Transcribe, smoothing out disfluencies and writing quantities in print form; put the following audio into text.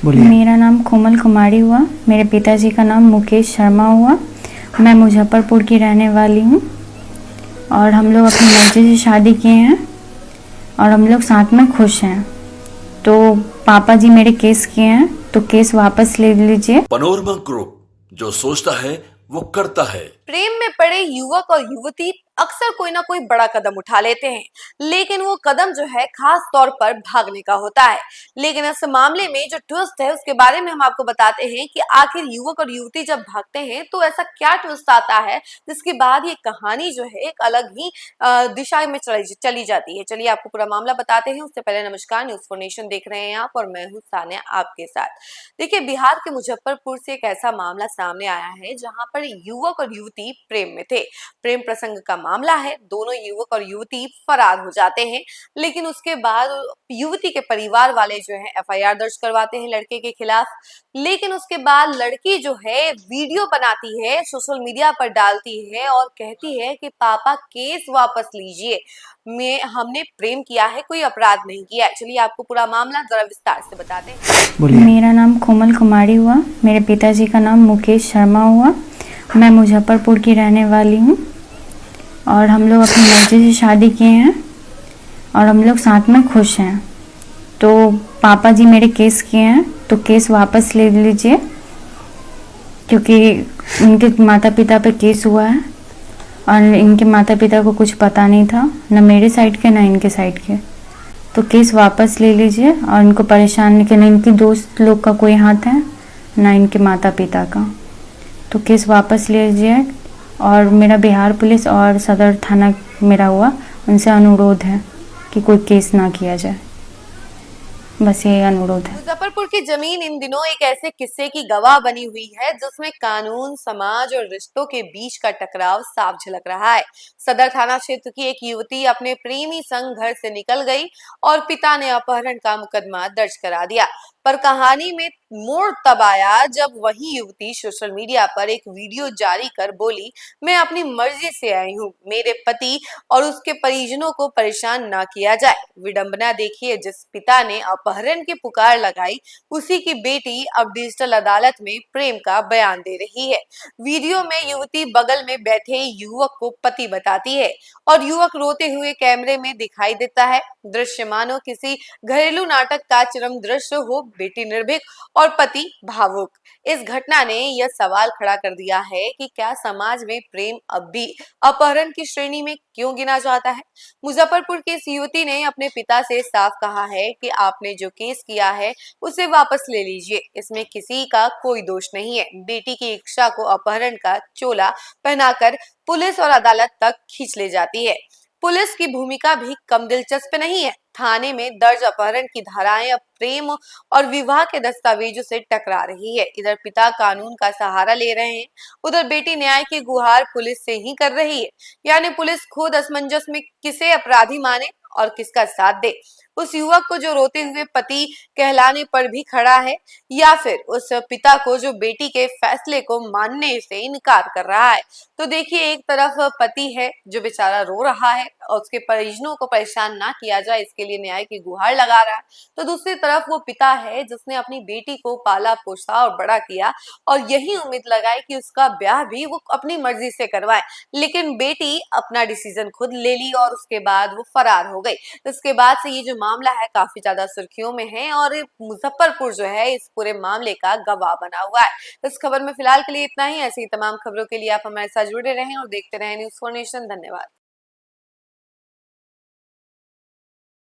मेरा नाम कोमल कुमारी हुआ। मेरे पिताजी का नाम मुकेश शर्मा हुआ। मैं मुजफ्फरपुर की रहने वाली हूँ और हम लोग अपनी मर्जी से शादी किए हैं और हम लोग साथ में खुश हैं। तो पापा जी मेरे केस किए हैं, तो केस वापस ले लीजिए। पनोरमा ग्रुप, जो सोचता है वो करता है। प्रेम में पड़े युवक और युवती अक्सर कोई ना कोई बड़ा कदम उठा लेते हैं, लेकिन वो कदम जो है खास तौर पर भागने का होता है। लेकिन इस मामले में जो ट्विस्ट है उसके बारे में हम आपको बताते हैं कि आखिर युवक और युवती जब भागते हैं तो ऐसा क्या ट्विस्ट आता है जिसके बाद ये कहानी जो है एक अलग ही दिशा में चली जाती है। चलिए आपको पूरा मामला बताते हैं। उससे पहले नमस्कार, न्यूज़ फॉर नेशन देख रहे हैं आप और मैं हूँ सानिया आपके साथ। देखिए, बिहार के मुजफ्फरपुर से एक ऐसा मामला सामने आया है जहां पर युवक और युवती प्रेम में थे। प्रेम प्रसंग का मामला है। दोनों युवक और युवती फरार हो जाते हैं, लेकिन उसके बाद युवती के परिवार वाले जो है एफआईआर दर्ज करवाते हैं लड़के के खिलाफ। लेकिन उसके बाद लड़की जो है वीडियो बनाती है, सोशल मीडिया पर डालती है और कहती है कि पापा केस वापस लीजिए, मैं हमने प्रेम किया है, कोई अपराध नहीं किया। चलिए आपको पूरा मामला जरा विस्तार से बताते हैं। मेरा नाम कोमल कुमारी हुआ। मेरे पिताजी का नाम मुकेश शर्मा हुआ। मैं मुजफ्फरपुर की रहने वाली हूँ और हम लोग अपनी मर्जी से शादी किए हैं और हम लोग साथ में खुश हैं। तो पापा जी मेरे केस किए हैं, तो केस वापस ले लीजिए, क्योंकि उनके माता पिता पे केस हुआ है और इनके माता पिता को कुछ पता नहीं था, न मेरे साइड के न इनके साइड के। तो केस वापस ले लीजिए और इनको परेशान नहीं करना। इनकी दोस्त लोग का कोई हाथ है, ना इनके माता पिता का। तो केस वापस ले लीजिए और मेरा बिहार पुलिस और सदर थाना मेरा हुआ, उनसे अनुरोध है कि कोई केस ना किया जाए। बस यही अनुरोध है। मुजफ्फरपुर की जमीन इन दिनों एक ऐसे किस्से की गवाह बनी हुई है जिसमें कानून, समाज और रिश्तों के बीच का टकराव साफ झलक रहा है। सदर थाना क्षेत्र की एक युवती अपने प्रेमी संग घर से निकल गई और पिता ने अपहरण का मुकदमा दर्ज करा दिया। पर कहानी में मोड़ तब आया जब वही युवती सोशल मीडिया पर एक वीडियो जारी कर बोली, मैं अपनी मर्जी से आई हूँ, मेरे पति और उसके परिजनों को परेशान ना किया जाए। विडंबना देखिए, जिस पिता ने अपहरण की पुकार लगाई उसी की बेटी अब डिजिटल अदालत में प्रेम का बयान दे रही है। वीडियो में युवती बगल में बैठे युवक को पति बताती है और युवक रोते हुए कैमरे में दिखाई देता है। दृश्य मानो किसी घरेलू नाटक का चरम दृश्य हो, बेटी निर्भीक और पति भावुक। इस घटना ने यह सवाल खड़ा कर दिया है कि क्या समाज में प्रेम अब भी अपहरण की श्रेणी में क्यों गिना जाता है। मुजफ्फरपुर की इस युवती ने अपने पिता से साफ कहा है कि आपने जो केस किया है उसे वापस ले लीजिए, इसमें किसी का कोई दोष नहीं है। बेटी की इच्छा को अपहरण का चोला पहनाकर पुलिस और अदालत तक खींच ले जाती है। पुलिस की भूमिका भी कम दिलचस्प नहीं है। थाने में दर्ज अपहरण की धाराएं अब प्रेम और विवाह के दस्तावेजों से टकरा रही है। इधर पिता कानून का सहारा ले रहे हैं, उधर बेटी न्याय की गुहार पुलिस से ही कर रही है। यानी पुलिस खुद असमंजस में किसे अपराधी माने और किसका साथ दे। उस युवक को जो रोते हुए पति कहलाने पर भी खड़ा है, या फिर उस पिता को जो बेटी के फैसले को मानने से इनकार कर रहा है। तो देखिए, एक तरफ पति है जो बेचारा रो रहा है और उसके परिजनों को परेशान ना किया जाए इसके लिए न्याय की गुहार लगा रहा है, तो दूसरी तरफ वो पिता है जिसने अपनी बेटी को पाला पोसा और बड़ा किया और यही उम्मीद लगाई कि उसका ब्याह भी वो अपनी मर्जी से करवाए। लेकिन बेटी अपना डिसीजन खुद ले ली और उसके बाद वो फरार हो गई। इसके बाद से ये जो मामला है काफी ज्यादा सुर्खियों में है और मुजफ्फरपुर जो है इस पूरे मामले का गवाह बना हुआ है। इस खबर में फिलहाल के लिए इतना ही। ऐसी तमाम खबरों के लिए आप हमारे साथ जुड़े रहें और देखते रहें न्यूज़ फॉर नेशन। धन्यवाद।